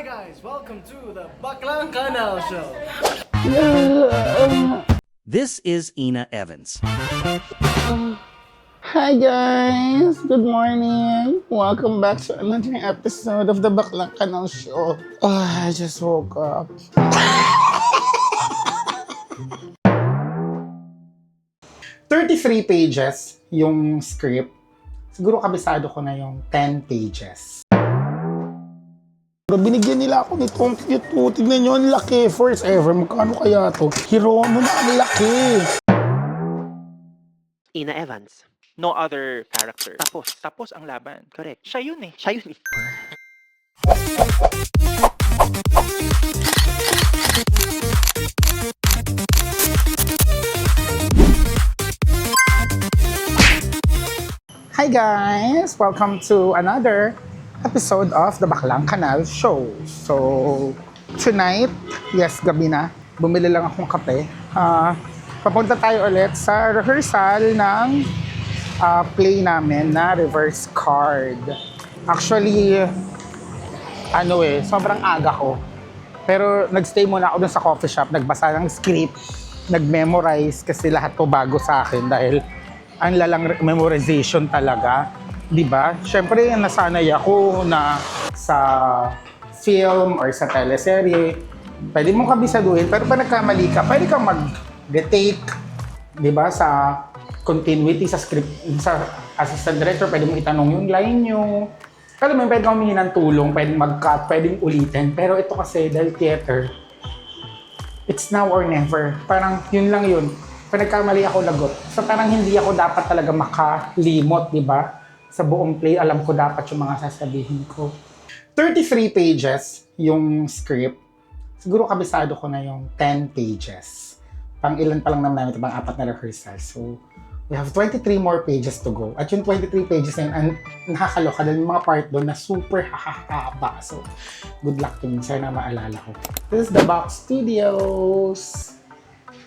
Hi guys, welcome to the Baklang Kanal Show. This is Ina Evans. Hi guys! Good morning! Welcome back to another episode of the Baklang Kanal Show. I just woke up. 33 pages yung script. Siguro kabisado ko na yung 10 pages. Pero binigyan nila ako nitong cute po. Tignan nyo, ang laki. First ever. Magkano kaya to? Hirono na ang laki. Ina Evans. No other character. Tapos ang laban. Correct. Siya yun eh. Hi guys! Welcome to another episode of the Baklang Kanal Show. So, tonight, yes, gabi na, bumili lang akong kape. Papunta tayo ulit sa rehearsal ng play namin na Reverse Card. Actually, sobrang aga ko. Pero nagstay muna ako dun sa coffee shop, nagbasa ng script, nag-memorize kasi lahat to bago sa akin dahil ang lalang memorization talaga, di ba? Siyempre, nasanay ako na sa film or sa teleserye, pwede mong kabisaduhin, pero pag nagkamali ka, pwede kang mag-retake, di ba? Sa continuity, sa script, sa assistant director, pwede mong itanong yung line nyo. Alam mo, pwede kang humingi ng tulong, pwede mag-cut, pwedeng ulitin. Pero ito kasi, dahil theater, it's now or never. Parang yun lang yun. Pag nagkamali ako, lagot. So parang hindi ako dapat talaga makalimot, di ba? Sa buong play, alam ko dapat yung mga sasabihin ko. 33 pages yung script. Siguro kabisado ko na yung 10 pages. Pang ilan pa lang naman namin ito, pang 4 na rehearsal. So, we have 23 more pages to go. At yung 23 pages na yun, nakakaloka dahil yung mga part doon na super hakakaba. So, good luck to me. Sana maalala ko. This is the Box Studios.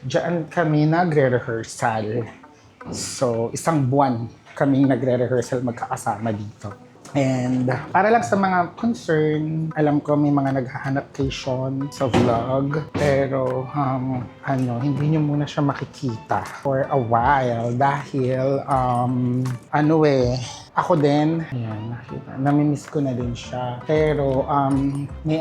Diyan kami nagre-rehearsal. So, isang buwan kaming nagre-rehearsal magkakasama dito. And para lang sa mga concern, alam ko may mga naghahanap kay Sean sa vlog. Pero hindi nyo muna siya makikita for a while dahil ako din, ayan, nakita, namimiss ko na din siya. Pero may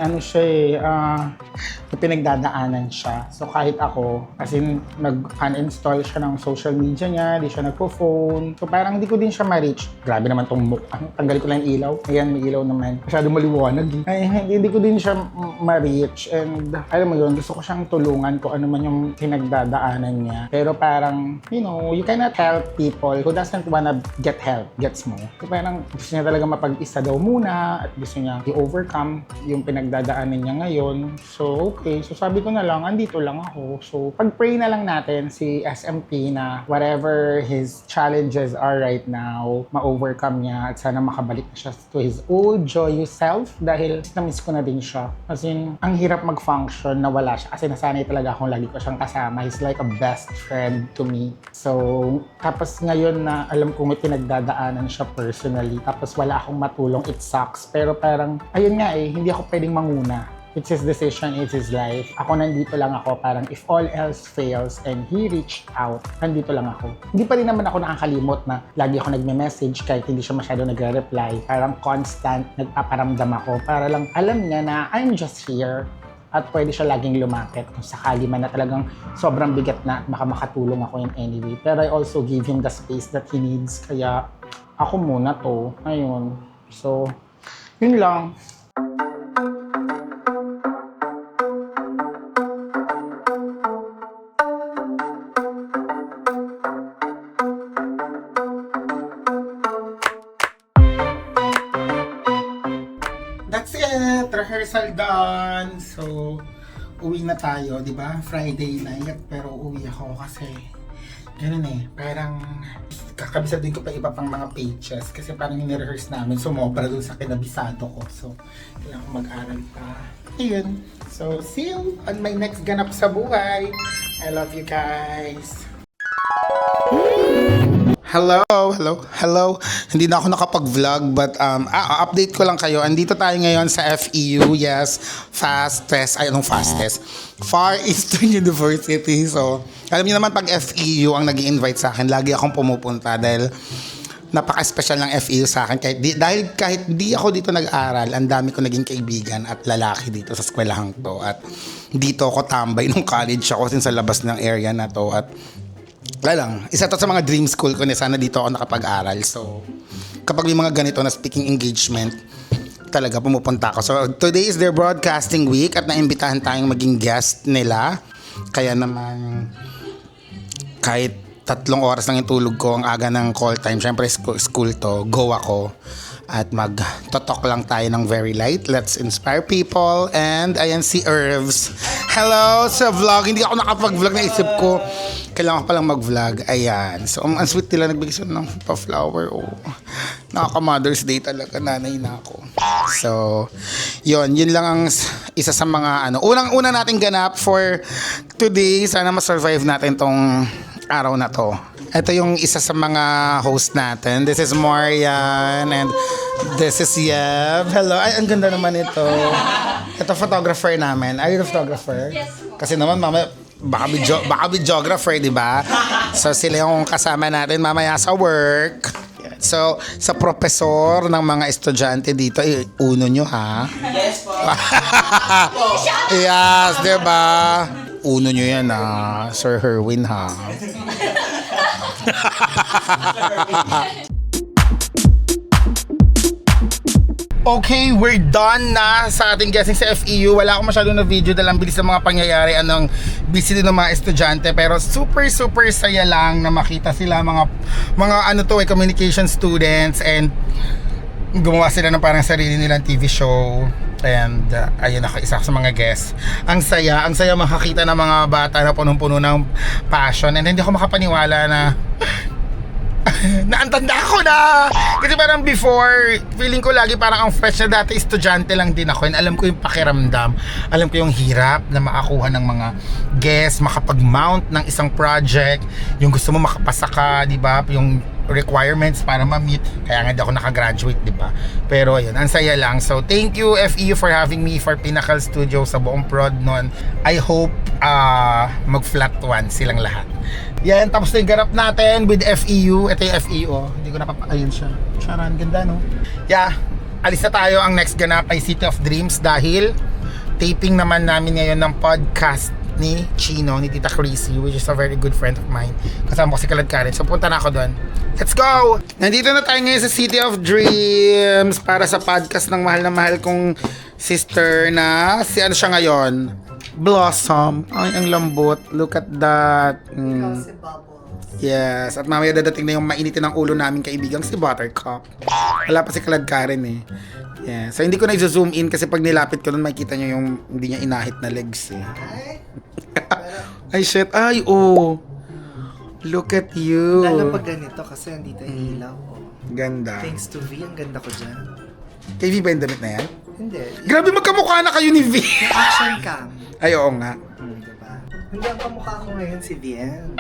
may pinagdadaanan siya. So kahit ako, as in nag-uninstall siya ng social media niya, di siya nagpo-phone. So parang hindi ko din siya ma-reach. Grabe naman tong mukha. Tanggal ko lang yung ilaw. Ayan, may ilaw naman. Masyado maliwanag eh. Ay, hindi ko din siya ma-reach. And alam mo yun, gusto ko siyang tulungan kung ano man yung pinagdadaanan niya. Pero parang, you cannot help people who doesn't wanna get help. Gets mo? So parang gusto niya talaga mapag-isa daw muna at gusto niya i-overcome yung pinagdadaanan niya ngayon. So okay, so sabi ko na lang, andito lang ako. So pag-pray na lang natin si SMP na whatever his challenges are right now, ma-overcome niya at sana makabalik na siya to his old joyous self dahil na-miss ko na din siya. Kasi ang hirap mag-function na wala siya kasi nasanay talaga akong lagi ko siyang kasama. He's like a best friend to me. So tapos ngayon na alam ko may pinagdadaanan siya personally, tapos wala akong matulong, it sucks. Pero parang, ayun nga hindi ako pwedeng manguna. It's his decision, it's his life. Ako nandito lang ako, parang if all else fails and he reached out, nandito lang ako. Hindi pa rin naman ako nakakalimot na lagi ako nagme-message kahit hindi siya masyado nagre-reply. Parang constant, nagpaparamdam ako. Para lang alam niya na I'm just here. At pwede siya laging lumapit kung sakali man na talagang sobrang bigat na at makatulong ako in any way. Pero I also give him the space that he needs. Kaya ako muna to. Ayun. So, yun lang. That's it! Rehearsal done! So, uwi na tayo, di ba? Friday night, pero uwi ako kasi ganun parang kakabisaduhin ko pa iba pang mga pages kasi parang yung rehearse namin sumobra doon sa kinabisado ko. So, kailangan ko mag-aral pa. Ayun. So, see you on my next ganap sa buhay. I love you guys! Hello. Hindi na ako nakapag-vlog but update ko lang kayo. Andito tayo ngayon sa FEU. Yes, fastest. Far Eastern University. So, alam niyo naman pag FEU ang nag-i-invite sa akin, lagi akong pumupunta dahil napaka-special ng FEU sa akin. Dahil kahit di ako dito nag-aral, ang dami ko naging kaibigan at lalaki dito sa eskwelahang to. At dito ako tambay nung college ako sa labas ng area na to. At wala lang, isa to sa mga dream school ko na sana dito ako nakapag-aral. So, kapag may mga ganito na speaking engagement, talaga pumupunta ako. So, today is their broadcasting week at naimbitahan tayong maging guest nila. Kaya naman, kahit 3 oras lang yung tulog ko, ang aga ng call time, syempre school to, go ako. At mag-totok lang tayo ng very light. Let's inspire people. And ayan si Irvs. Hello sa vlog. Hindi ako nakapag-vlog, naisip ko kailangan ko palang mag-vlog. Ayan. So, ang sweet nila nagbigay sila ng pa-flower. Oh. Nakaka-Mother's Day talaga. Nanay na ako. So, yun lang ang isa sa mga unang-una nating ganap for today. Sana ma-survive natin tong araw na to. Ito yung isa sa mga host natin. This is Marian and this is Yev. Hello. Ay, ang ganda naman ito. Ito photographer namin. Are you the photographer? Yes. Kasi naman mama, baka videographer, di ba? So sila yung kasama natin mamaya sa work. So, sa professor ng mga estudyante dito, uno nyo ha? Yes po. Yes, di ba? Uno nyo yan ha, Sir Herwin ha. Okay, we're done na sa ating guessing sa FEU. Wala akong masyado na video dahil ang bilis ng mga pangyayari. Anong busy din ng mga estudyante. Pero super saya lang na makita sila mga communication students and gumawa sila ng parang sarili nilang TV show. And ayun ako, isa sa mga guests. Ang saya makakita ng mga bata na punong-puno ng passion. And hindi ako makapaniwala na naantanda ako na! Kasi parang before, feeling ko lagi parang ang fresh na dati estudyante lang din ako. And alam ko yung pakiramdam. Alam ko yung hirap na makakuha ng mga guests, makapag-mount ng isang project. Yung gusto mo makapasa ka, di ba? Yung requirements para ma-meet. Kaya nga di ako nakagraduate, di ba? Pero ayun, ang saya lang. So, thank you FEU for having me for Pinnacle Studio sa buong prod nun. I hope mag-flat one silang lahat. Yan, tapos na yung ganap natin with FEU. Ito yung FEU, oh. Hindi ko ayun siya. Charan, ganda, no? Yeah, alis na tayo. Ang next ganap ay City of Dreams dahil taping naman namin ngayon ng podcast ni Chino, ni Tita Chrissy, which is a very good friend of mine. Kasama ko si Kalad Karen. So, punta na ako doon. Let's go! Nandito na tayo ngayon sa City of Dreams para sa podcast ng mahal na mahal kong sister na si ano siya ngayon? Blossom. Ay, ang lambot. Look at that. Yes. At mamaya dadating na yung mainitin ng ulo namin kaibigang si Buttercup. Wala pa si Kalad Karen eh. Yeah. So, hindi ko na i-zoom in kasi pag nilapit ko nun, makikita nyo yung hindi niya inahit na legs eh. Ay, shit. Ay, oh. Look at you. Lalo pag ganito kasi andito yung ilaw ko. Ganda. Thanks to V, ang ganda ko dyan. Kay V ba yung damit na yan? Hindi. Grabe magkamukha na kayo ni V. Action cam. Ay, oo nga. Diba? Hindi ang kamukha ko ngayon si Bien.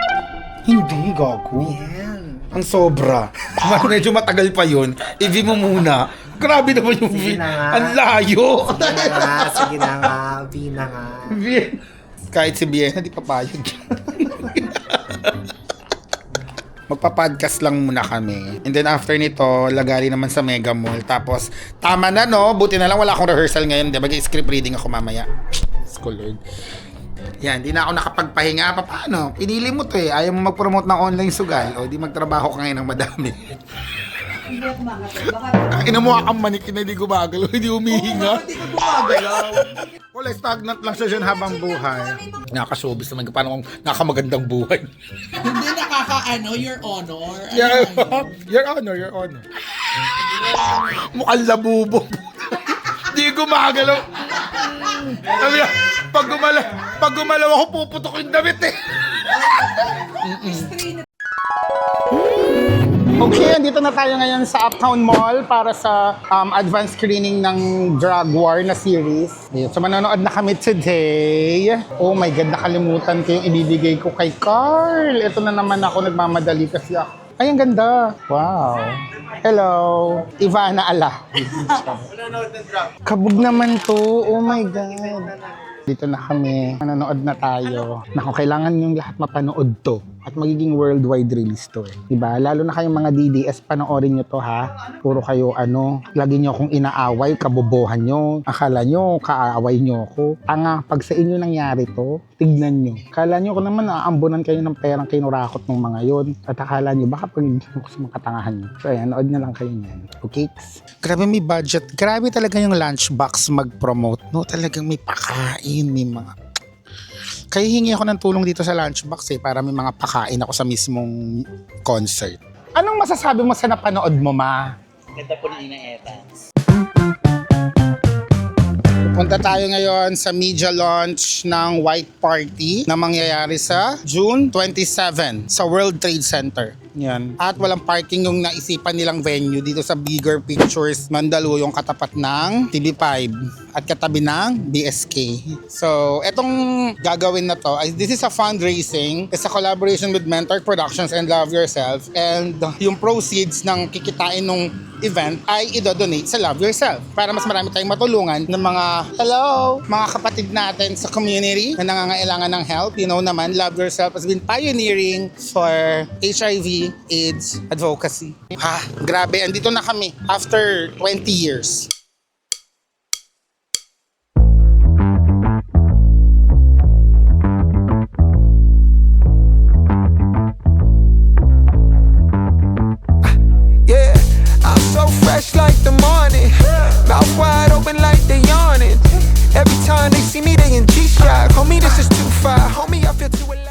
Hindi, gago. Bien. Ang sobra. Medyo matagal pa yun. I-V mo muna. Grabe naman yung V. Sige na nga. Ang layo. Sige na nga. V na nga. V. Kahit si Bien, hindi papayag. Magpa-podcast lang muna kami. And then after nito, lagari naman sa Mega Mall. Tapos, tama na no? Buti na lang wala akong rehearsal ngayon. Mag-script reading ako mamaya. School Lord. Yan, di na ako nakapagpahinga. Paano? Pinili mo to eh. Ayaw mo mag-promote ng online sugal. O di magtrabaho ka ngayon ng madami. Hindi ako makatay. Ina mo kang manikin na hindi gumagalaw. Hindi humihinga. Hindi ka gumagalaw. Wala, stagnant lang siya dyan habang buhay. Nakaka-showbiz naman. Paano kung nakamagandang buhay? Hindi your honor. Your honor. Mukhang labubo. Hindi gumagalaw. Sabi niya, pag gumalaw ako, puputok yung damit eh. Okay, andito na tayo ngayon sa Uptown Mall para sa advanced screening ng Drug War na series. So manonood na kami today. Oh my God, nakalimutan ko yung ibibigay ko kay Carl. Ito na naman ako, nagmamadali kasi ako. Ay, ang ganda. Wow. Hello. Ivana Ala. Kabog naman to. Oh my God. Dito na kami. Nanonood na tayo. Naku, kailangan yung lahat mapanood to. At magiging worldwide release to eh. Diba? Lalo na kayong mga DDS, panoorin nyo to ha. Puro kayo lagi nyo akong inaaway, kabobohan nyo. Akala nyo, kaaway nyo ako. Pag sa inyo nangyari to, tignan nyo. Akala nyo ko naman naaambunan kayo ng perang kinurakot ng mga yon. At akala nyo, baka pag ko sa mga katangahan nyo. So ayan, nood na lang kayo yan. Okay? Grabe may budget. Grabe talaga yung lunchbox mag-promote. No, talagang may pakain, may mga... Kaya hingi ako ng tulong dito sa lunchbox para may mga pakain ako sa mismong concert. Anong masasabi mo sa napanood mo, ma? Ganda po ni Ina Evans. Punta tayo ngayon sa media launch ng White Party na mangyayari sa June 27 sa World Trade Center. Yan. At walang parking yung naisipan nilang venue dito sa Bigger Pictures Mandaluyong katapat ng TV5 at katabi ng BSK. So, etong gagawin na to, this is a fundraising. It's a collaboration with Mentor Productions and Love Yourself. And yung proceeds ng kikitain ng event ay idodonate sa Love Yourself para mas marami tayong matulungan ng mga mga kapatid natin sa community na nangangailangan ng help. You know naman, Love Yourself has been pioneering for HIV AIDS advocacy. Grabe, andito na kami after 20 years. Yeah, I'm so fresh like the morning. Mouth wide open like they yawning. Every time they see me, they in G-Shock. Homie, this is too far. Homie, I feel too alive.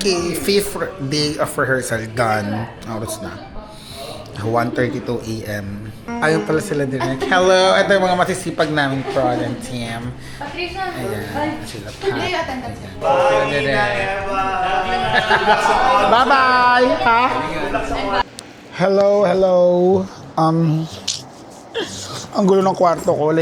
Okay, 5th day of rehearsal done. Oras na. 1:32 a.m. Ayun pala sila din. Hello! Ito yung mga masisipag naming prod and team. Ayan. Sila pa. Bye-bye! Ha? Hello, hello. Ang gulo ng kwarto ko.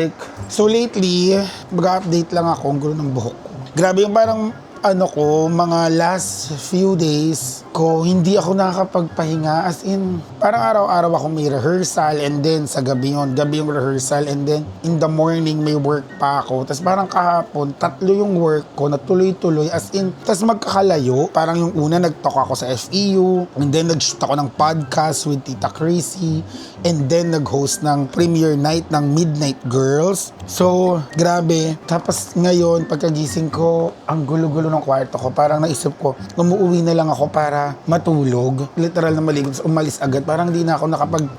So lately, mag-update lang ako. Ang gulo ng buhok ko. Grabe yung parang mga last few days ko, hindi ako nakakapagpahinga. As in, parang araw-araw ako may rehearsal and then sa gabi yung rehearsal and then in the morning may work pa ako. Tapos parang kahapon, 3 yung work ko na tuloy-tuloy. As in, tapos magkakalayo. Parang yung una, nag-talk ako sa FEU and then nag-shoot ako ng podcast with Tita Chrissy and then nag-host ng premiere night ng Midnight Girls. So, grabe. Tapos ngayon, pagkagising ko, ang gulo-gulo ng kwarto ko. Parang naisip ko, umuwi na lang ako para matulog. Literal na maligo. Umalis agad. Parang di na ako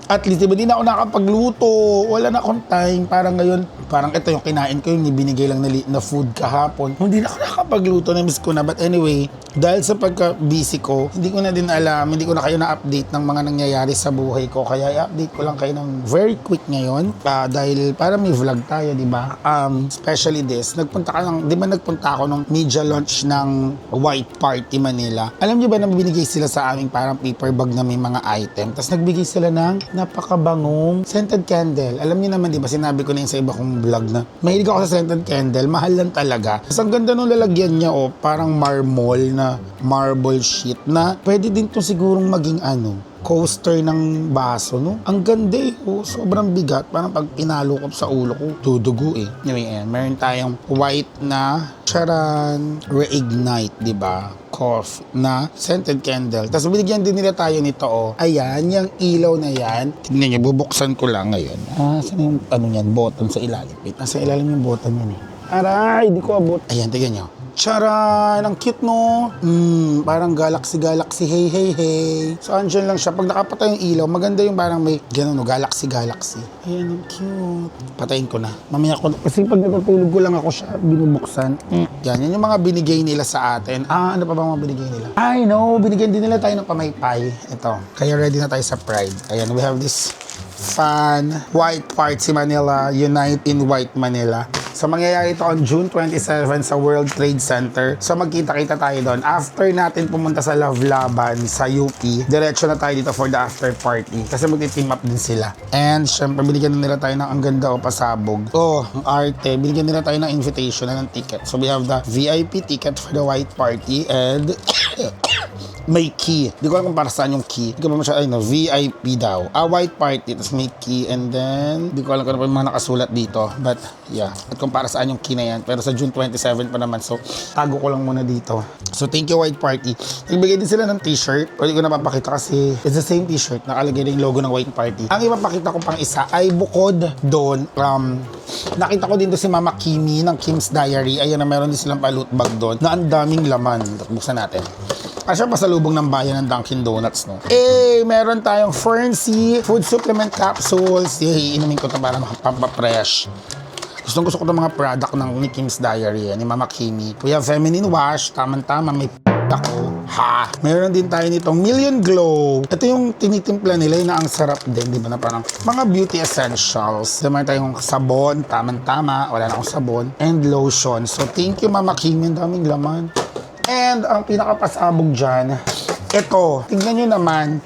at least, diba, di na ako nakapagluto. Wala na akong time. Parang ngayon, parang ito yung kinain ko, yung binigay lang na food kahapon. Hindi na ako nakapagluto. Na-miss ko na. But anyway, dahil sa pagka-busy ko, hindi ko na din alam, hindi ko na kayo na-update ng mga nangyayari sa buhay ko. Kaya i-update ko lang kayo ng very quick ngayon. Dahil para may vlog tayo, di ba? Especially this. Nagpunta ako ng media launch ng White Party Manila. Alam niyo ba na binigay sila sa aming parang paper bag na may mga item. Tapos nagbigay sila ng napakabangong scented candle. Alam niyo naman, di ba, sinabi ko na yun sa iba kong vlog na mahilig ako sa scented candle. Mahal lang talaga. Tapos ang ganda nung lalagyan niya, parang marble sheet na pwede din to sigurong maging coaster ng baso, no? Ang ganda sobrang bigat. Parang pag pinalo ko sa ulo ko, dudugo eh. Anyway, meron tayong white na charan reignite, di ba? Coffee na scented candle. Tapos binigyan din nila tayo nito, Ayan, yung ilaw na yan. Tignan niyo, bubuksan ko lang ngayon. Saan yung button sa ilalim? Wait, nasa ilalim yung button yan eh. Aray, di ko abot. Ayan, tignan niyo. Charan! Ang cute, no? Parang galaxy, hey. So, andyan lang siya. Pag nakapatay yung ilaw, maganda yung parang may gano'n, galaxy. Ayan, ang cute. Patayin ko na. Mamaya ko, kasi pag natutulog ko lang ako siya, binubuksan. Yan yung mga binigay nila sa atin. Ano pa ba mga binigay nila? I know, binigyan din nila tayo ng pamaypay. Ito. Kaya ready na tayo sa Pride. Ayan, we have this fun White Party Manila, Unite in White Manila. So, mangyayari ito on June 27 sa World Trade Center. So, magkita-kita tayo doon. After natin pumunta sa Love Laban sa UP, diretso na tayo dito for the after party. Kasi magti-team up din sila. And, syempre, binigyan nila tayo ng ang ganda o pasabog. Oh, ang arte. Binigyan nila tayo ng invitation na ng ticket. So, we have the VIP ticket for the white party and may key. Di ko alam kung para saan yung key. Di ko pa masyadong, VIP daw. White party, tapos may key, and then, di ko alam kung ano pa yung mga nakasulat dito. But, yeah. At kung para saan yung key na yan. Pero sa June 27 pa naman, so, tago ko lang muna dito. So, thank you, white party. Nagbigay din sila ng t-shirt. Pwede ko napapakita kasi it's the same t-shirt. Nakalagay din yung logo ng white party. Ang ipapakita ko pang isa ay bukod doon, nakita ko din doon si Mama Kimi ng Kim's Diary. Ayan na, meron din silang pa-loot bag doon na ang daming laman. Buksan natin. Asya pasalubong ng bayan ng Dunkin Donuts, no? Meron tayong Fernsey food supplement capsules. Inumin ko ito para makapampapresh. Gusto ko itong mga product ng ni Kim's Diary, ni Mama Kimi. We have feminine wash, tamang-tama, may ako. Ha! Meron din tayo nitong Million Glow. Ito yung tinitimpla nila, na ang sarap din, di ba, na parang mga beauty essentials. Meron tayong sabon, tamang-tama, wala na akong sabon, and lotion. So, thank you, Mama Kimi, ang daming laman. And ang pinakapasabog dyan, ito, tignan nyo naman,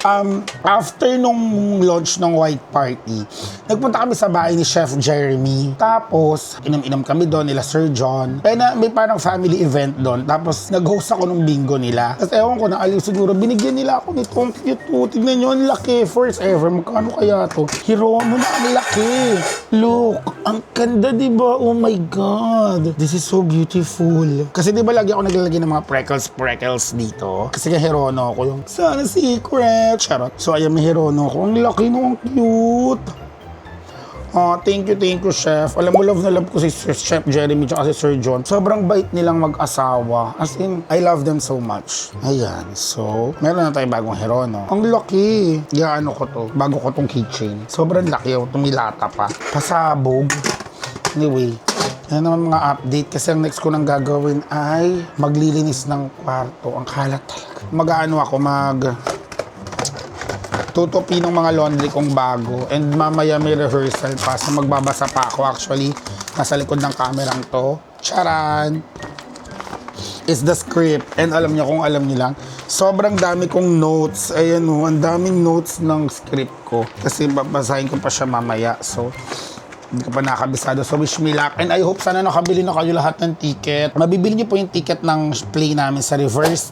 after nung launch ng White Party, nagpunta kami sa bahay ni Chef Jeremy. Tapos, inom-inom kami doon, nila Sir John. Kaya may parang family event doon. Tapos, nag-host ako ng bingo nila. Tapos, ewan ko na, aliw siguro, binigyan nila ako nito. Ang cute po. Tignan nyo, ang laki. First ever. Magkano kaya to? Hirono na, ang laki. Look, ang ganda, diba? Oh my God. This is so beautiful. Kasi diba lagi ako naglalagay ng mga freckles dito? Kasi Hirono ako yung sana secret. Charot. So, ayan, may Hirono ko. Ang laki no, ang cute. Thank you, Chef. Alam mo, love na love ko si Chef Jeremy at si Sir John. Sobrang bait nilang mag-asawa. As in, I love them so much. Ayan. So, meron na tayong bagong Hirono. Ang laki. Gaano ko to? Bago ko tong keychain. Sobrang laki. Tumilata pa. Pasabog. Anyway. Yan naman mga update kasi ang next ko nang gagawin ay maglilinis ng kwarto. Ang kalat talaga. Mag-ano ako, tutupi ng mga laundry kong bago and mamaya may rehearsal pa. So magbabasa pa ako actually. Nasa likod ng kamerang to. Charan! Is the script. And alam niyo kung alam niyo lang, sobrang dami kong notes. Ayan o, ang daming notes ng script ko. Kasi babasahin ko pa siya mamaya. So, hindi ka pa nakabisado. So, wish me luck. And I hope sana nakabili na kayo lahat ng ticket. Mabibili niyo po yung ticket ng play namin sa reverse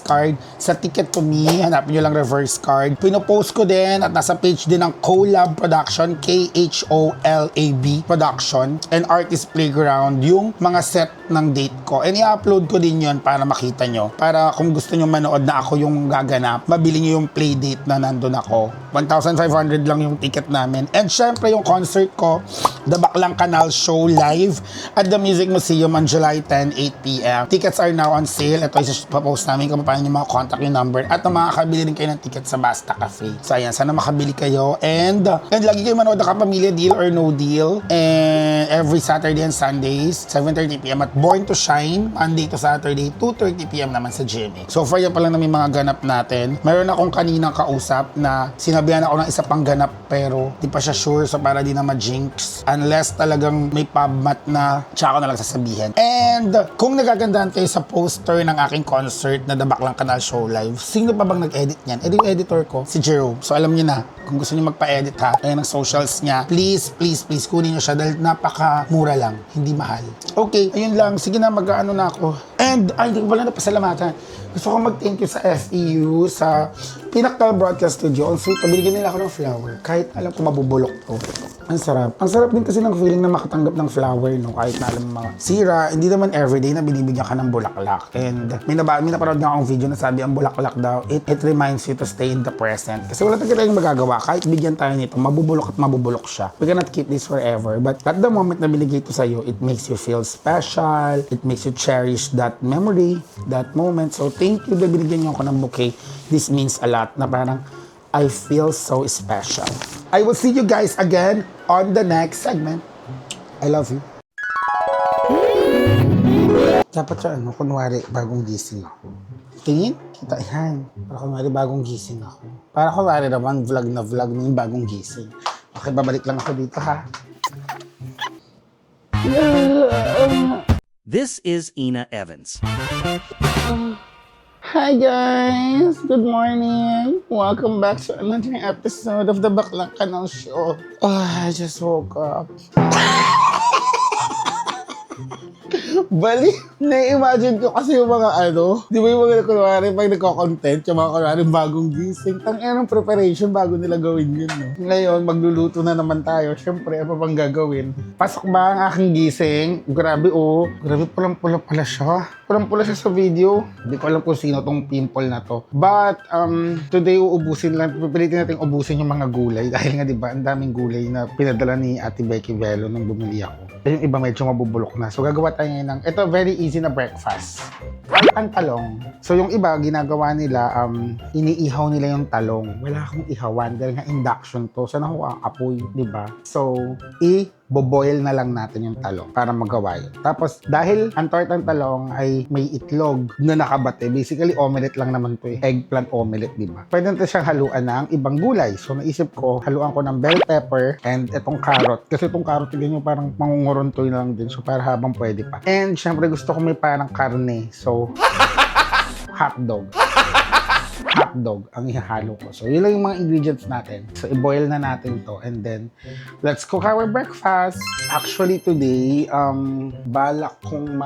card. Sa Ticket to Me, hanapin niyo lang reverse card. Pinopost ko din at nasa page din ng Collab Production, KHOLAB Production, and Artist Playground, yung mga set ng date ko. And i-upload ko din yun para makita nyo. Para kung gusto nyo manood na ako yung gaganap, mabili nyo yung play date na nandun ako. 1,500 lang yung ticket namin. And syempre yung concert ko, The Baklang Canal Show live at the Music Museum on July 10, 8 p.m. Tickets are now on sale. Ito yung post namin kung paano yung mga contact yung number at makakabili rin kayo ng ticket sa Basta Cafe. So ayan, sana makabili kayo and lagi kayo manood ng Kapamilya, Deal or No Deal, and every Saturday and Sundays 7:30 p.m. at Born to Shine Monday to Saturday 2:30 p.m. naman sa GMA. So far yan pa lang na may mga ganap natin. Meron akong kaninang kausap na sinabihan ako ng isa pang ganap pero di pa siya sure, so para di na ma-jinx unless talagang may pubmat na tsaka na lang sasabihin. And kung nagagandahan kayo sa poster ng aking concert na The Baklang Canal Show Live, sino pa bang nag-edit niyan? Yung editor ko, si Jerome. So alam niyo na, kung gusto niyo magpa-edit ha, ayan ang socials niya. Please kunin niyo siya dahil napakamura lang, hindi mahal. Okay, ayun lang. Sige na, mag-ano na ako. And, hindi ko pala napasalamatan. Gusto ko mag-thank you sa FEU, sa Pinaktal Broadcast Studio. Also, binigyan nila ako ng flower. Kahit alam ko mabubulok to. Ang sarap. Ang sarap din kasi ng feeling na makatanggap ng flower, no? Kahit na alam mo mga sira, hindi naman everyday na binibigyan ka ng bulaklak. And may napanood nga akong video na sabi, ang bulaklak daw, it reminds you to stay in the present. Kasi wala tayong magagawa. Kahit bigyan tayo nito, mabubulok at mabubulok siya. We cannot keep this forever. But at the moment na binigay ito sa'yo, it makes you feel special. It makes you cherish that memory, that moment. So thank you na binigyan niyo ako ng bouquet. This means a lot na parang I feel so special. I will see you guys again on the next segment. I love you. Dapat siya, kunwari, bagong gising ako. Tingin? Kita yan. Para kunwari, bagong gising ako. Para kunwari naman, vlog na vlog ng bagong gising. Okay, babalik lang ako dito, ha? This is Ina Evans. Hi guys! Good morning! Welcome back to another episode of the Baklang Kanal Show. I just woke up. Bali, na-imagine ko kasi yung mga di ba yung mga kunwari pag nagko-content, yung mga kunwari bagong gising, tang-inang preparation bago nila gawin yun, no? Ngayon, magluluto na naman tayo. Siyempre, ano bang gagawin? Pasok ba ang aking gising? Grabe, Grabe, pulang-pula pala siya. Pulang-pula siya sa video. Hindi ko alam kung sino tong pimple na to. But, today pipilitin natin ubusin yung mga gulay. Dahil nga, di ba, ang daming gulay na pinadala ni Ate Becky Velo nung bumili ako. Yung iba medyo mabubulok na. So, gagawa tayo ngayon ng, ito, very easy na breakfast. Ang talong. So, yung iba, ginagawa nila, iniihaw nila yung talong. Wala akong ihawan dahil nga induction to. Saan ako aapoy, di ba? So, boboil na lang natin yung talong para magawa yun. Tapos, dahil ang tortang talong ay may itlog na nakabate, basically, omelette lang naman to eh. Eggplant omelette, di ba? Pwede natin siyang haluan ng ibang gulay. So, naisip ko, haluan ko ng bell pepper and itong carrot. Kasi itong carrot, tignan nyo, parang mangungurontoy lang din. So, para habang pwede pa. And, syempre, gusto ko may parang karne. So, hotdog ang ihahalo ko. So, yun lang yung mga ingredients natin. So, i-boil na natin to. And then, let's cook our breakfast. Actually, today, balak kong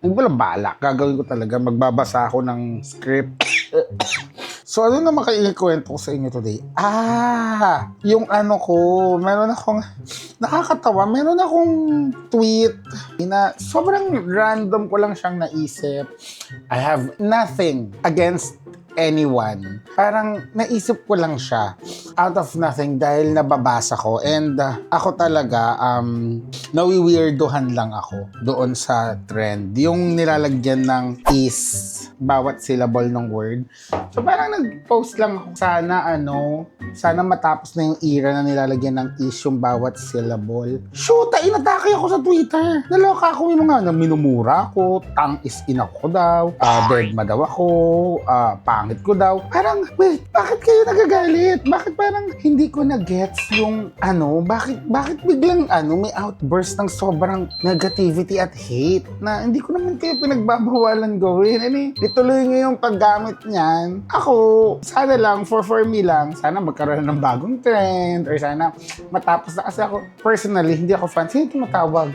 hindi ko lang balak. Gagawin ko talaga. Magbabasa ako ng script. So, ano naman kayo ikwento ko sa inyo today? Yung nakakatawa, meron akong tweet na sobrang random ko lang siyang naisip. I have nothing against anyone. Parang naisip ko lang siya out of nothing dahil nababasa ko and ako talaga nawiweirdohan lang ako doon sa trend. Yung nilalagyan ng is bawat syllable ng word. So parang nag-post lang ako sana matapos na yung era na nilalagyan ng is yung bawat syllable. Shoot, inatake ako sa Twitter. Naloka ako yung mga minumura ako, tang is ina ko daw, dead ma daw ako, pangit ko daw. Parang, wait, bakit kayo nagagalit? Bakit parang hindi ko na-gets yung bakit biglang may outburst ng sobrang negativity at hate na hindi ko naman kayo pinagbabawalan gawin. Ituloy nyo yung paggamit niyan. Ako, sana lang, for me lang, sana magkaroon ng bagong trend or sana matapos na kasi ako, personally, hindi ako fan. Sino tumatawag?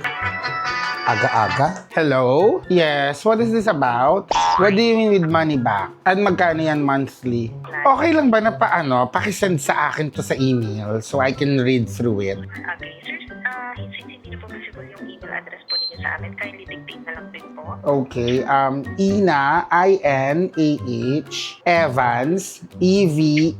Aga-aga? Hello? Yes, what is this about? What do you mean with money back? At magkano yan monthly? Okay lang ba na pakisend sa akin to sa email so I can read through it? Okay, sir. Since hindi na po visible yung email address po ninyo sa amin, kindly dictate na lang din po. Okay, Ina, I-N-A-H, Evans, E-V-A-N-S.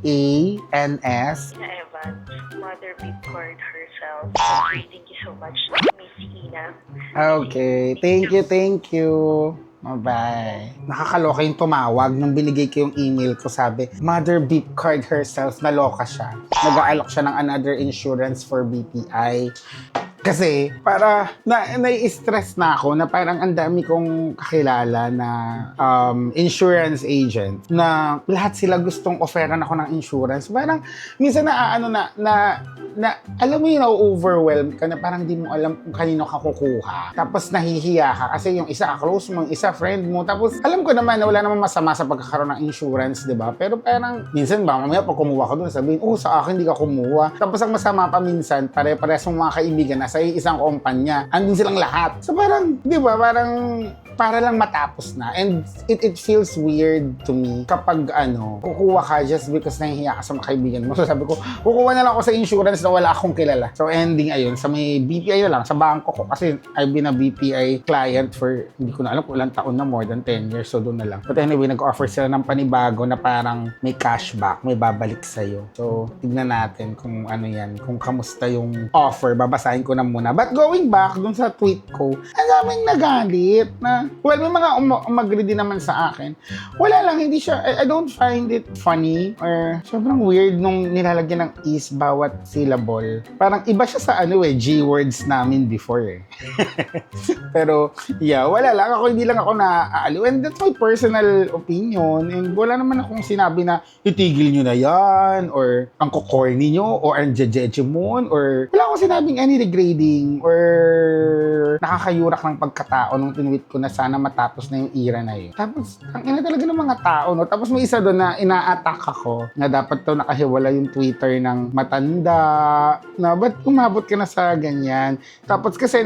Ina Evans, Mother Bitcoin herself. Thank you so much, Miss Ina. Okay, thank you. Bye-bye. Nakakaloka yung tumawag nung binigay ko yung email ko. Sabi, Mother Beep Card herself, naloka siya. Nag-aalok siya ng another insurance for BPI. Kasi, para nai-stress na ako na parang ang dami kong kakilala na insurance agent na lahat sila gustong offeran ako ng insurance. Parang, minsan alam mo yun, overwhelmed ka na parang di mo alam kung kanino ka kukuha. Tapos nahihiya ka kasi yung isa close mo, yung isa friend mo. Tapos, alam ko naman na wala namang masama sa pagkakaroon ng insurance, di ba? Pero parang, minsan ba, mamaya pag kumuha ka doon, sabihin, sa akin di ka kumuha. Tapos ang masama pa minsan, pare-parehas mong mga kaibigan na sa isang kumpanya, andun silang lahat. So parang, di ba, para lang matapos na. And it feels weird to me kapag kukuha ka just because nahihiya ka sa mga kaibigan mo. So sabi ko, kukuha na lang ako sa insurance na wala akong kilala. So ending ayun, sa may BPI na lang, sa bangko ko. Kasi I've been a BPI client for, hindi ko na alam kung ilang taon na, more than 10 years. So doon na lang. But anyway, nag-offer sila ng panibago na parang may cashback, may babalik sa'yo. So tignan natin kung kung kamusta yung offer. Babasahin ko na muna. But going back dun sa tweet ko, ang daming nagalit na Well, may mga umagri din naman sa akin. Wala lang, hindi siya, I don't find it funny or sobrang weird nung nilalagyan ng is bawat syllable. Parang iba siya sa G-words namin before eh. Pero, yeah, wala lang. Hindi lang ako naaaliw. And that's my personal opinion. And wala naman akong sinabi na itigil nyo na yan or ang kukorny nyo or ang jejejemon or wala akong sinabing any degrading or nakakayurak ng pagkatao nung tinweet ko na sana matapos na yung era na yun. Tapos, ang ina talaga ng mga tao, no? Tapos may isa doon na ina-attack ako na dapat to nakahiwala yung Twitter ng matanda na ba't umabot ka na sa ganyan? Tapos kasi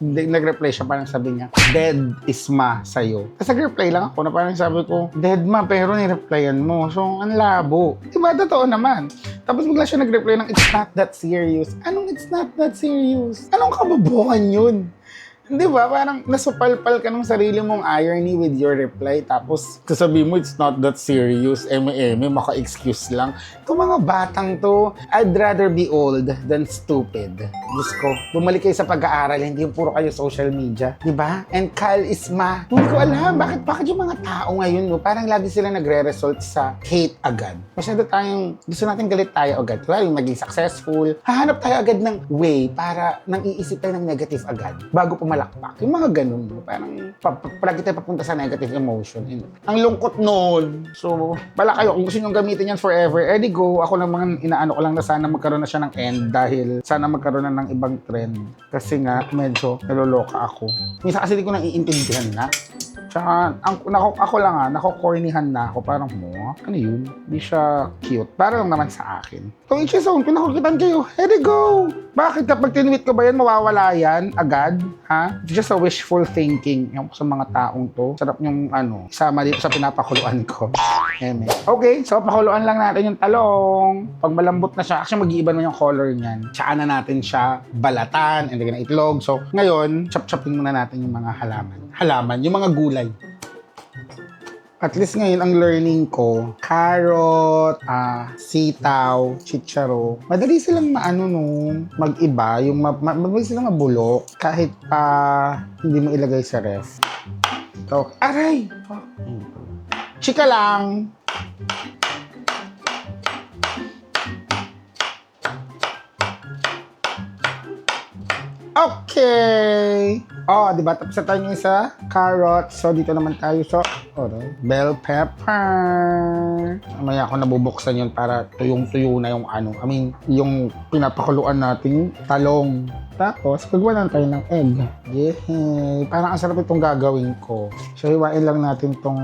nag-reply siya, parang sabi niya, dead is ma sa'yo. Tapos nag-reply lang ako na parang sabi ko, dead ma, pero ni-replyan mo. So, ang labo. Diba, totoo naman. Tapos bigla siya nag-reply ng, it's not that serious. Anong it's not that serious? Anong kababuhan yun? Di ba? Parang nasupalpal ka ng sarili mong irony with your reply. Tapos, sasabihin mo, it's not that serious. Maka-excuse lang. Itong mga batang to, I'd rather be old than stupid. Diyos ko, bumalik kayo sa pag-aaral, hindi yung puro kayo social media. Di ba? And Kyle is ma. Hindi ko alam, bakit yung mga tao ngayon, no? Parang lagi sila nagre-result sa hate agad. Masyado tayong, gusto natin galit tayo agad. Well, maging successful. Hahanap tayo agad ng way para nang iisip tayo ng negative agad. Bago pumalakpak. Yung mga ganun, no? Parang palagi tayo papunta sa negative emotion. Ang lungkot nun. So, bala kayo, kung gusto nyo gamitin yan forever, edi go. Ako naman, inaano ko lang na sana magkaroon na siya ng end dahil sana magkaroon na ng ibang trend. Kasi nga, medyo naloloka ako. Minsan kasi di ko naiintindihan na. Tsaka, ako lang nakokornihan na ako. Parang mo, ano yun? Di siya cute. Para lang naman sa akin. Kung it's zone, pinakukitan kayo, edi go! Bakit kapag tinweet ko ba yan, mawawala yan agad? Ha? It's just a wishful thinking yung sa mga taong to. Sarap yung isama dito sa pinapakuluan ko. Okay, so pakuluan lang natin yung talong. Pag malambot na siya, actually mag-iiba naman yung color niyan. Tsaka na natin siya balatan, and then itlog. So ngayon, chop-chopin muna natin yung mga halaman, yung mga gulay. At least ngayon, ang learning ko, carrot, sitaw, chicharo, madali silang mag-iba, yung madali silang mabulok, kahit hindi mo ilagay sa ref. So, aray! Chika lang! Okay! Di ba? Tapos na tayo yung isa. Carrot. So, dito naman tayo sa bell pepper. Mamaya ako nabubuksan yun para tuyong-tuyo na yung yung pinapakuluan natin talong. Tapos, gagawa lang tayo ng egg. Yay! Parang ang sarap itong gagawin ko. So, hiwain lang natin tong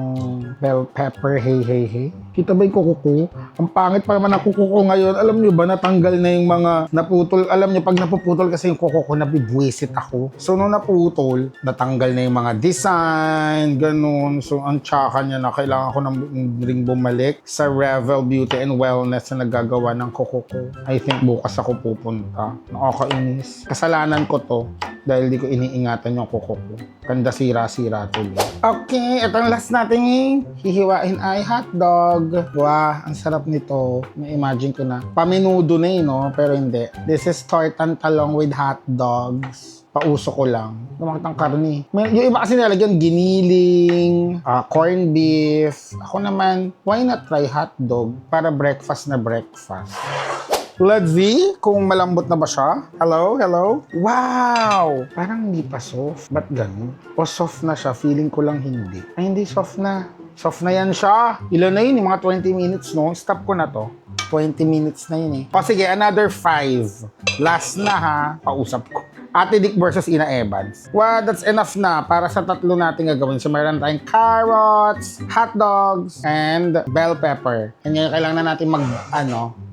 bell pepper. Hey. Kita ba yung kuko ko? Ang pangit pa naman ang kuko ko ngayon. Alam nyo ba, natanggal na yung mga naputol. Alam nyo, pag napuputol kasi yung kuko ko, nabibwisit ako. So, nung naputol, natanggal na yung mga design, ganun. So, ang tsaka niya na kailangan ko nang ring bumalik sa Revel Beauty and Wellness na naggagawa ng kuko ko. I think bukas ako pupunta. Nakakainis. Kasalanan ko to dahil di ko iniingatan yung kuko ko. Kanda sira-sira tuloy. Okay, itong last natin hihiwain ay hotdog. Wow, ang sarap nito. Na-imagine ko na. Paminudo na no? Pero hindi. This is tortan talong with hotdogs. Pauso ko lang. Lumakit ang karni. Yung iba kasi nilagyan giniling, corned beef. Ako naman, why not try hotdog para breakfast na breakfast? Let's see kung malambot na ba siya. Hello? Wow! Parang hindi pa soft. Ba't ganun? O soft na siya? Feeling ko lang hindi. Ay, hindi soft na. Soft na yan siya. Ilan na yun? Mga 20 minutes, no? Stop ko na to. 20 minutes na yun O sige, another 5. Last na ha. Pausap ko. Ate Dick versus Ina Evans. Well, that's enough na para sa tatlo natin gagawin. So, mayroon tayong carrots, hot dogs, and bell pepper. And ngayon, kailangan na natin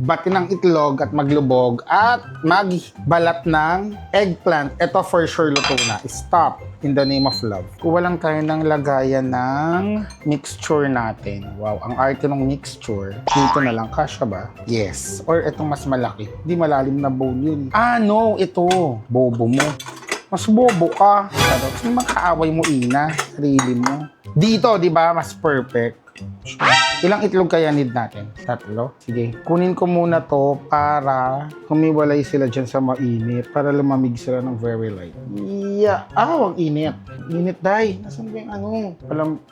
bati ng itlog at maglubog at magbalat ng eggplant. Ito for sure luto na. Stop in the name of love. Kuha lang tayo ng lagayan ng mixture natin. Wow, ang arte ng mixture. Dito na lang. Kasya ba? Yes. Or itong mas malaki. Di malalim na bowl yun. No. Ito. Bobo mo. Mas bobo ka. Sino mang kaaway mo, Ina? Sarili mo. Dito, di ba? Mas perfect. Ilang itlog kaya need natin? 3? Sige. Kunin ko muna to para humiwalay sila dyan sa mainit para lumamig sila ng very light. Yeah. Wag init. Init, day. Nasaan ba yung ano?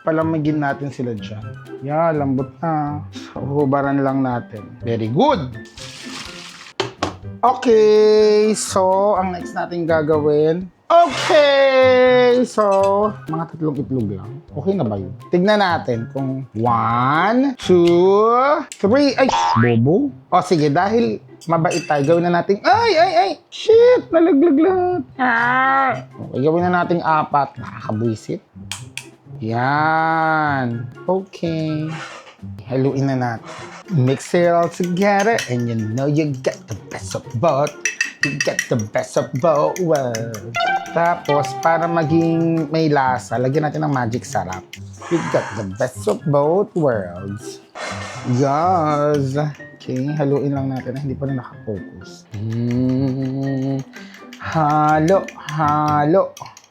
Palamigin natin sila dyan. Yeah, lambot na. Hubaran lang natin. Very good. Okay. So, ang next natin gagawin. Okay! So, mga 3 itlog lang. Okay na ba yun? Tignan natin kung 1, 2, 3. Ay! Bobo? O sige, dahil mabait tayo, gawin na natin. Ay! Shit! Nalaglag lahat. Okay, gawin na natin 4. Nakakabwisit. Yan. Okay. Haluin na natin. Mix it all together and you know you get the best of both. You get the best of both worlds. Tapos, para maging may lasa, lagyan natin ng magic sarap. You got the best of both worlds. Yes! Okay, haluin lang natin. Hindi pa rin nakafocus. Halo.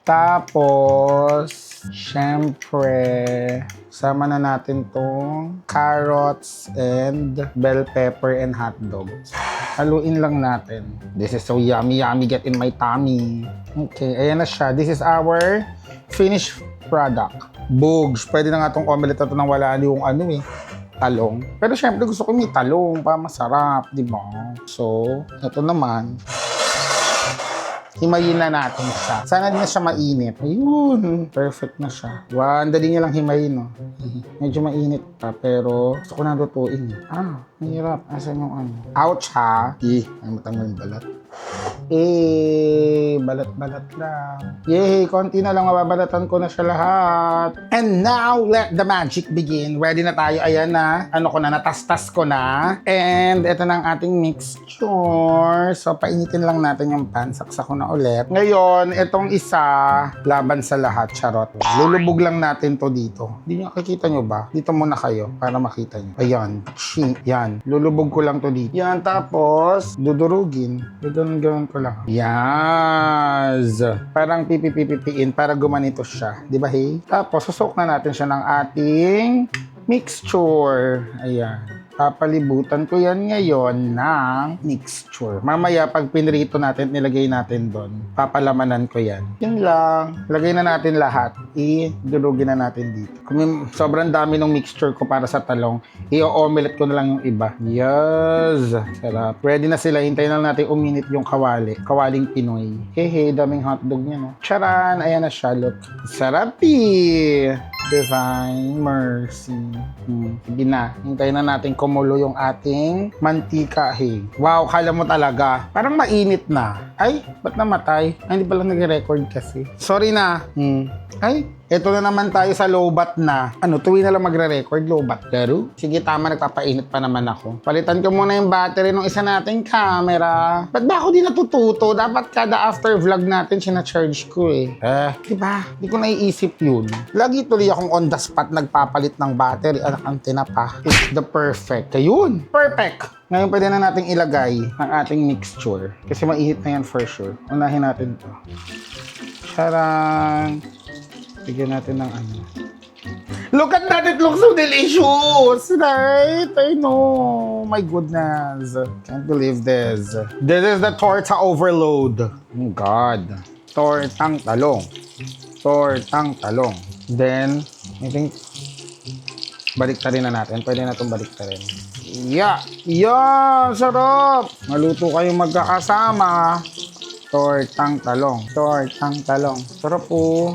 Tapos, syempre, sama na natin tong carrots and bell pepper and hotdog. Haluin lang natin. This is so yummy, get in my tummy. Okay, ayan na siya. This is our finished product. Bugs. Pwede na nga itong omelette na ito nang wala yung talong. Pero syempre gusto ko may talong para masarap, di ba? So, ito naman. Himayin na natin siya. Sana din na siya mainit. Ayun. Perfect na siya. Wow, ang dali niya lang himayin, no? Medyo mainit pa, pero gusto ko na lutuin. Mahirap. Asan yung ano? Ouch, ha? Ay matanggal yung balat. Balat-balat lang. Yay, konti na lang mababalatan ko na siya lahat. And now, let the magic begin. Ready na tayo. Ayan na. Natastas ko na. And ito na ang ating mixture. So, painitin lang natin yung pan. Saksak ko na ulit. Ngayon, itong isa, laban sa lahat. Charot. Lulubog lang natin to dito. Hindi nyo, nakikita nyo ba? Dito muna kayo para makita nyo. Ayan. Yan. Lulubog ko lang to dito. Yan. Tapos, dudurugin. Gano'n ko lang. Yes! Parang pipipipipiin para gumanito siya. Di ba, hey? Tapos, susok na natin siya ng ating mixture. Ayan. Papalibutan ko yan ngayon ng mixture. Mamaya, pag pinrito natin, nilagay natin doon. Papalamanan ko yan. Yun lang. Lagay na natin lahat. Idurugin na natin dito. Kung sobrang dami ng mixture ko para sa talong, i-omelette ko na lang yung iba. Yes! Sarap. Ready na sila. Hintayin lang natin uminit yung kawali. Kawaling Pinoy. Hehe, daming hotdog niya, no? Charan! Ayan na siya. Look. Sarapi! Divine mercy. Sige na. Hintayin na natin kumulo yung ating mantika. Hey. Wow, kala mo talaga. Parang mainit na. Ay, ba't namatay? Ay, hindi pala nag-record kasi. Sorry na. Ay, eto na naman tayo sa lowbat na. Tuwi na lang magre-record, lowbat. Pero, sige, tama, nagpapainit pa naman ako. Palitan ko muna yung battery ng isa nating camera. Ba't ba ako di natututo? Dapat kada after vlog natin, sinacharge ko diba? Di ko naiisip yun. Lagi tuloy akong on the spot nagpapalit ng battery. Ang tinapa. It's the perfect. Ayun! Perfect! Ngayon, pwede na nating ilagay ang ating mixture. Kasi mainit na yan for sure. Unahin natin to. Charang! Bigyan natin ng Look at that! It looks so delicious! Right? I know! My goodness. Can't believe this. This is the torta overload. Oh God. Tortang talong. Tortang talong. Then, I think, baliktarin na natin. Pwede na itong baliktarin. Yeah! Yeah! Sarap! Maluto kayong magkakasama. Tortang talong. Tortang talong. Sarap po.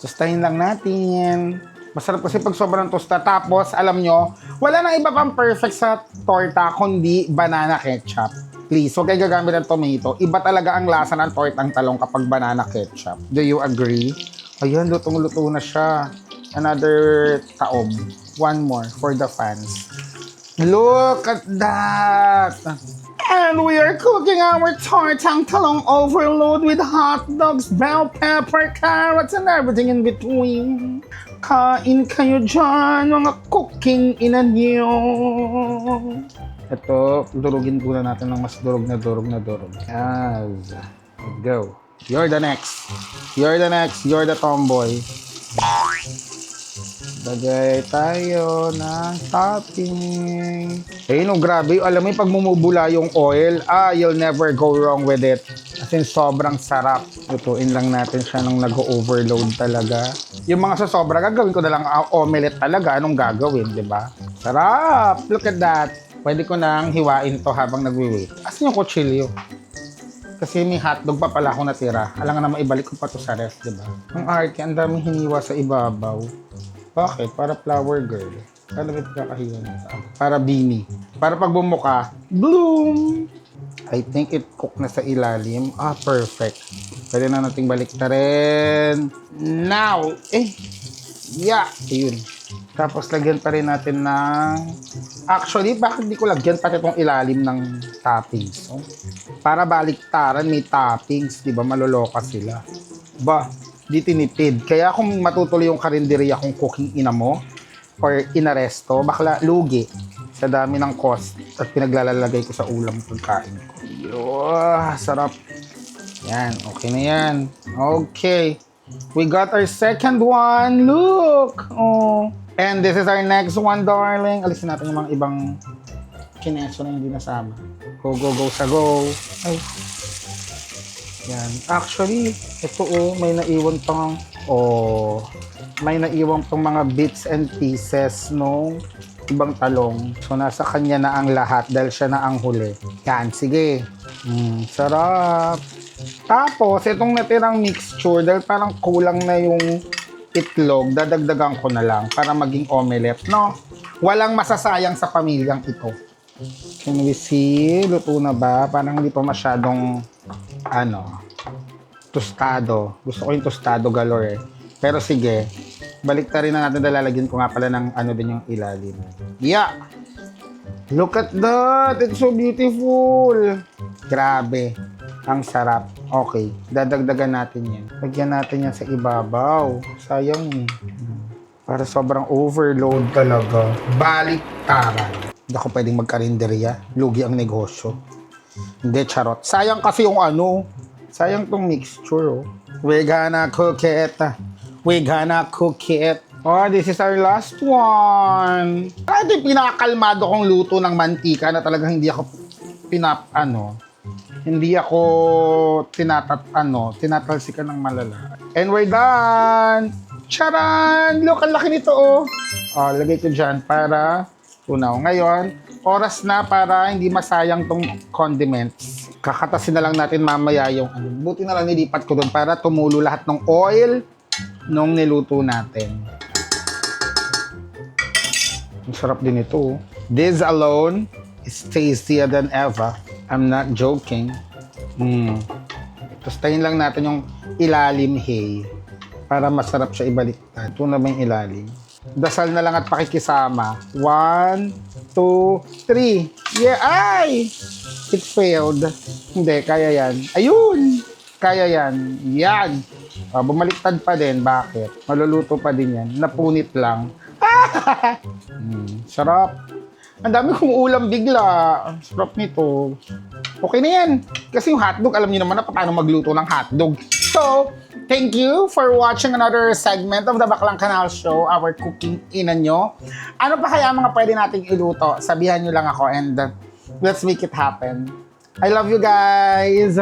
Tostahin lang natin. Masarap kasi pag sobrang tosta. Tapos, alam nyo, wala nang iba pang perfect sa torta kundi banana ketchup. Please, huwag kayo gagamit ng tomato. Iba talaga ang lasa ng tortang talong kapag banana ketchup. Do you agree? Ayan, lutong-luto na siya. Another taob. One more for the fans. Look at that! And we are cooking our tortang talong overload with hot dogs, bell pepper, carrots, and everything in between. Kain kayo dyan, mga cooking ina niyo. Ito, durugin muna natin ng mas durog na durog na durog. Yes. Let's go. You're the next. You're the next. You're the tomboy. Lagay tayo ng topping. Ayun, grabe. Alam mo yung pag mumubula yung oil, you'll never go wrong with it. As in, sobrang sarap. Lutuin lang natin siya nung nag-overload talaga. Yung mga sa sobra, gagawin ko na lang omelette talaga. Anong gagawin, di ba? Sarap! Look at that. Pwede ko nang hiwain to habang nagwi-wait. Asan yung kutsilyo? Kasi may hotdog pa pala ako natira. Alam nga na maibalik ko pa to sa ref, di ba? Ang arte, ang daming hiniwa sa ibabaw. Bakit? Para flower girl. Paano may pagkakahiwa na sa akin? Para beanie. Para pag bumuka, bloom! I think it cooked na sa ilalim. Perfect. Pwede na nating balik na rin. Now! Yeah! Ayun. Tapos lagyan pa rin natin ng... Actually, bakit di ko lagyan pati itong ilalim ng toppings? Oh? Para baliktaran, may toppings. Di ba? Maloloka sila. Ba? Di tinipid. Kaya kung matutuloy yung karinderiya kung cooking ina mo or inaresto, bakla lugi sa dami ng cost at pinaglalalagay ko sa ulam pagkain ko. Sarap. Yan. Okay na yan. Okay. We got our second one. Look! Oh. And this is our next one, darling. Alisin natin yung mga ibang kineso na hindi nasama. Go, go, go sa go. Ay. Yan. Actually, ito may naiwan pang, may naiwan pang mga bits and pieces nung ibang talong. So, nasa kanya na ang lahat dahil siya na ang huli. Yan, sige. Sarap. Tapos, itong natirang mixture, dahil parang kulang na yung itlog, dadagdagan ko na lang para maging omelette, no? Walang masasayang sa pamilyang ito. Can we see? Luto na ba? Parang hindi pa masyadong, tostado. Gusto ko yung tostado galore. Pero sige, balik rin na natin dahil lalagyan ko nga pala ng din yung ilalim. Yeah! Look at that! It's so beautiful! Grabe. Ang sarap. Okay. Dadagdagan natin yan. Lagyan natin yan sa ibabaw. Sayang eh. Para sobrang overload talaga. Baliktaran. Hindi ako pwedeng magkarinderya. Lugi ang negosyo. Hindi, charot. Sayang kasi yung sayang tong mixture. We're gonna cook it. We're gonna cook it. Oh, this is our last one. Kahit yung pinakakalmado kong luto ng mantika na talagang hindi ako hindi ako tinatalsikan ng malala. And we're done! Charan! Look, ang laki nito, lagay ko dyan para tunaw. Ngayon, oras na para hindi masayang tong condiments. Kakatasin na lang natin mamaya yung buti na lang nilipat ko doon para tumulo lahat ng oil nung niluto natin. Ang sarap din ito. This alone is tastier than ever. I'm not joking. Tapos tayin lang natin yung ilalim, para masarap siya ibaliktad. Ito na ba yung ilalim? Dasal na lang at pakikisama. 1, 2, 3. Yeah, ay! It failed. Hindi, kaya yan. Ayun! Kaya yan. Yan! Bumaliktad pa din. Bakit? Maluluto pa din yan. Napunit lang. Sarap. Ang dami kong ulam bigla. Ang sarap nito. Okay na yan. Kasi yung hotdog, alam niyo naman na paano magluto ng hotdog. So, thank you for watching another segment of the Baklang Kanal Show, our cooking ina nyo. Ano pa kaya mga pwede nating iluto? Sabihan nyo lang ako and let's make it happen. I love you guys!